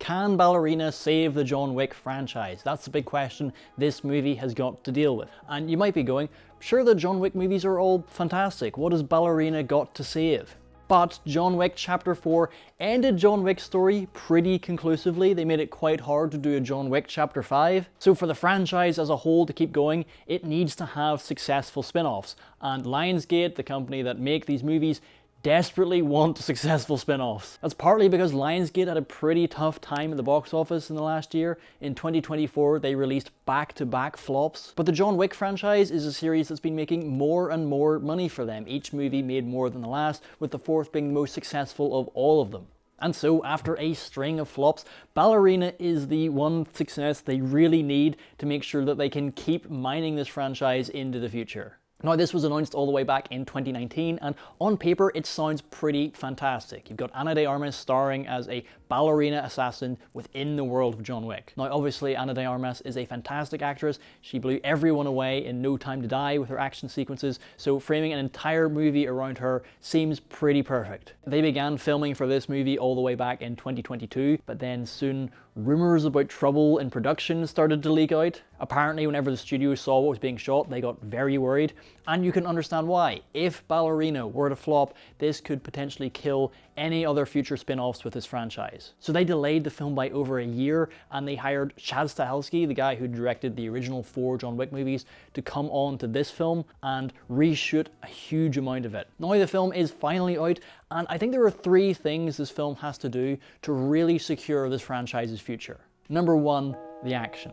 Can Ballerina save the John Wick franchise? That's the big question this movie has got to deal with. And you might be going, sure, the John Wick movies are all fantastic. What has Ballerina got to save? But John Wick Chapter 4 ended John Wick's story pretty conclusively. They made it quite hard to do a John Wick Chapter 5. So for the franchise as a whole to keep going, it needs to have successful spin-offs. And Lionsgate, the company that make these movies, desperately want successful spin-offs. That's partly because Lionsgate had a pretty tough time at the box office in the last year. In 2024, they released back-to-back flops. But the John Wick franchise is a series that's been making more and more money for them. Each movie made more than the last, with the fourth being the most successful of all of them. And so, after a string of flops, Ballerina is the one success they really need to make sure that they can keep mining this franchise into the future. Now, this was announced all the way back in 2019, and on paper, it sounds pretty fantastic. You've got Ana de Armas starring as a ballerina assassin within the world of John Wick. Now, obviously, Ana de Armas is a fantastic actress. She blew everyone away in No Time to Die with her action sequences, so framing an entire movie around her seems pretty perfect. They began filming for this movie all the way back in 2022, but then soon rumors about trouble in production started to leak out. Apparently, whenever the studio saw what was being shot, they got very worried. And you can understand why. If Ballerina were to flop, this could potentially kill any other future spin-offs with this franchise. So they delayed the film by over a year, and they hired Chad Stahelski, the guy who directed the original 4 John Wick movies, to come on to this film and reshoot a huge amount of it. Now the film is finally out, and I think there are 3 things this film has to do to really secure this franchise's future. Number 1, the action.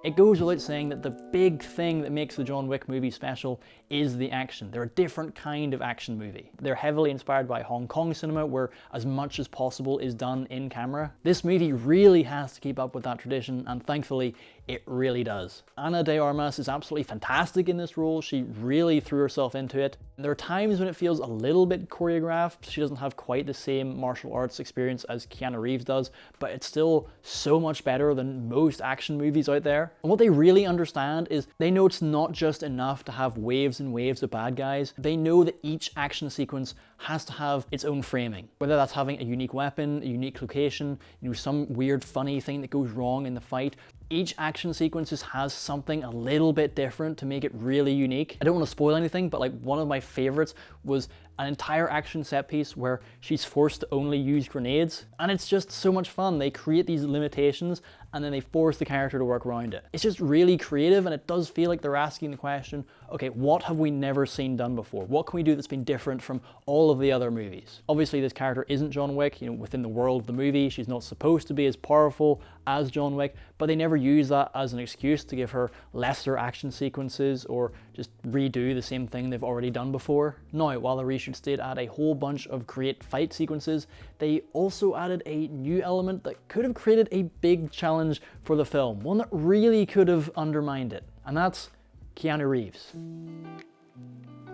It goes without saying that the big thing that makes the John Wick movie special is the action. They're a different kind of action movie. They're heavily inspired by Hong Kong cinema, where as much as possible is done in camera. This movie really has to keep up with that tradition, and thankfully, it really does. Ana de Armas is absolutely fantastic in this role. She really threw herself into it. There are times when it feels a little bit choreographed. She doesn't have quite the same martial arts experience as Keanu Reeves does, but it's still so much better than most action movies out there. And what they really understand is they know it's not just enough to have waves and waves of bad guys. They know that each action sequence has to have its own framing. Whether that's having a unique weapon, a unique location, some weird funny thing that goes wrong in the fight. Each action sequence just has something a little bit different to make it really unique. I don't want to spoil anything, but like one of my favorites was an entire action set piece where she's forced to only use grenades. And it's just so much fun. They create these limitations and then they force the character to work around it. It's just really creative, and it does feel like they're asking the question, okay, what have we never seen done before? What can we do that's been different from all of the other movies? Obviously, this character isn't John Wick. Within the world of the movie, she's not supposed to be as powerful as John Wick, but they never use that as an excuse to give her lesser action sequences or just redo the same thing they've already done before. Now, while the reshoots did add a whole bunch of great fight sequences, they also added a new element that could have created a big challenge for the film, one that really could have undermined it, and that's Keanu Reeves.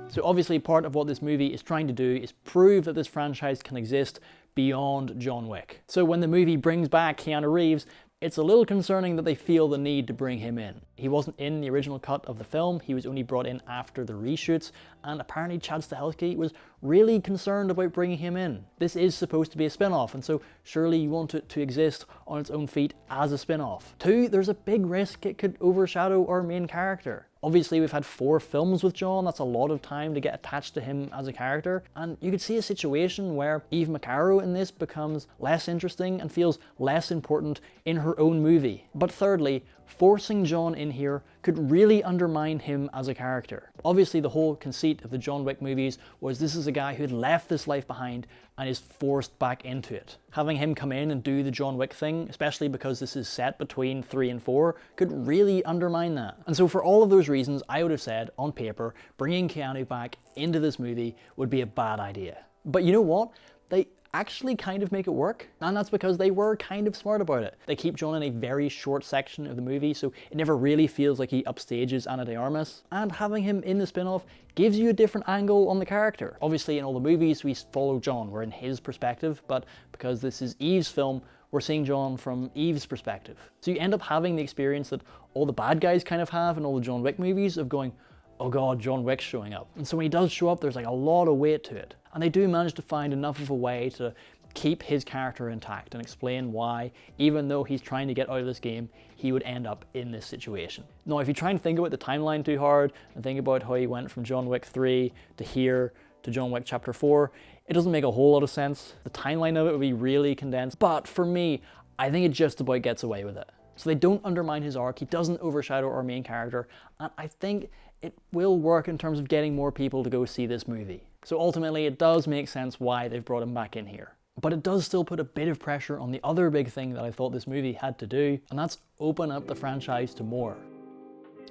So obviously part of what this movie is trying to do is prove that this franchise can exist beyond John Wick. So when the movie brings back Keanu Reeves, it's a little concerning that they feel the need to bring him in. He wasn't in the original cut of the film, he was only brought in after the reshoots, and apparently Chad Stahelski was really concerned about bringing him in. This is supposed to be a spin-off, and so surely you want it to exist on its own feet as a spin-off. 2, there's a big risk it could overshadow our main character. Obviously, we've had 4 films with John. That's a lot of time to get attached to him as a character. And you could see a situation where Eve McCarroll in this becomes less interesting and feels less important in her own movie. But thirdly, forcing John in here could really undermine him as a character. Obviously, the whole conceit of the John Wick movies was this is a guy who had left this life behind and is forced back into it. Having him come in and do the John Wick thing, especially because this is set between 3 and 4, could really undermine that. And so for all of those reasons, I would have said, on paper, bringing Keanu back into this movie would be a bad idea. But you know what? They actually kind of make it work, and that's because they were kind of smart about it. They keep John in a very short section of the movie, so it never really feels like he upstages Ana de Armas, and having him in the spin-off gives you a different angle on the character. Obviously in all the movies we follow John, we're in his perspective, but because this is Eve's film, we're seeing John from Eve's perspective. So you end up having the experience that all the bad guys kind of have in all the John Wick movies of going, oh god, John Wick's showing up. And so when he does show up, there's like a lot of weight to it. And they do manage to find enough of a way to keep his character intact and explain why, even though he's trying to get out of this game, he would end up in this situation. Now, if you try and think about the timeline too hard and think about how he went from John Wick 3 to here to John Wick Chapter 4, it doesn't make a whole lot of sense. The timeline of it would be really condensed, but for me, I think it just about gets away with it. So they don't undermine his arc, he doesn't overshadow our main character, and I think it will work in terms of getting more people to go see this movie. So ultimately, it does make sense why they've brought him back in here. But it does still put a bit of pressure on the other big thing that I thought this movie had to do, and that's open up the franchise to more.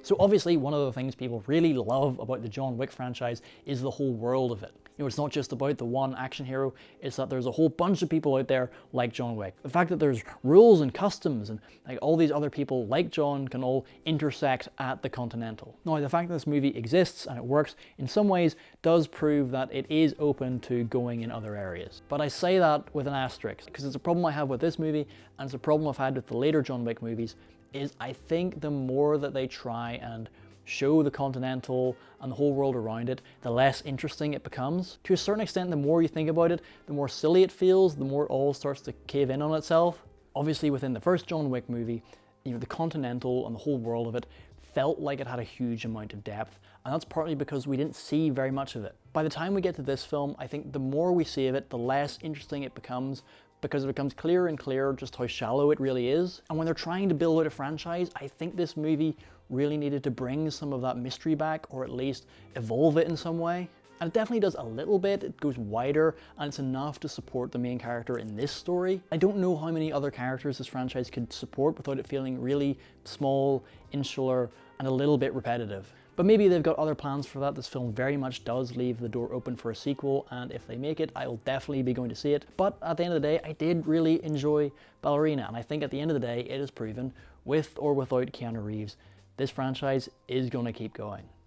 So obviously, one of the things people really love about the John Wick franchise is the whole world of it. You know, it's not just about the one action hero, it's that there's a whole bunch of people out there like John Wick. The fact that there's rules and customs and like all these other people like John can all intersect at the Continental. Now, the fact that this movie exists and it works in some ways does prove that it is open to going in other areas. But I say that with an asterisk, because it's a problem I have with this movie, and it's a problem I've had with the later John Wick movies, is I think the more that they try and show the Continental and the whole world around it, the less interesting it becomes. To a certain extent, the more you think about it, the more silly it feels, the more it all starts to cave in on itself. Obviously, within the first John Wick movie, you know, the Continental and the whole world of it felt like it had a huge amount of depth, and that's partly because we didn't see very much of it. By the time we get to this film, I think the more we see of it, the less interesting it becomes, because it becomes clearer and clearer just how shallow it really is. And when they're trying to build out a franchise, I think this movie really needed to bring some of that mystery back, or at least evolve it in some way. And it definitely does a little bit, it goes wider, and it's enough to support the main character in this story. I don't know how many other characters this franchise could support without it feeling really small, insular, and a little bit repetitive. But maybe they've got other plans for that. This film very much does leave the door open for a sequel, and if they make it, I'll definitely be going to see it. But at the end of the day, I did really enjoy Ballerina, and I think at the end of the day, it is proven, with or without Keanu Reeves, this franchise is going to keep going.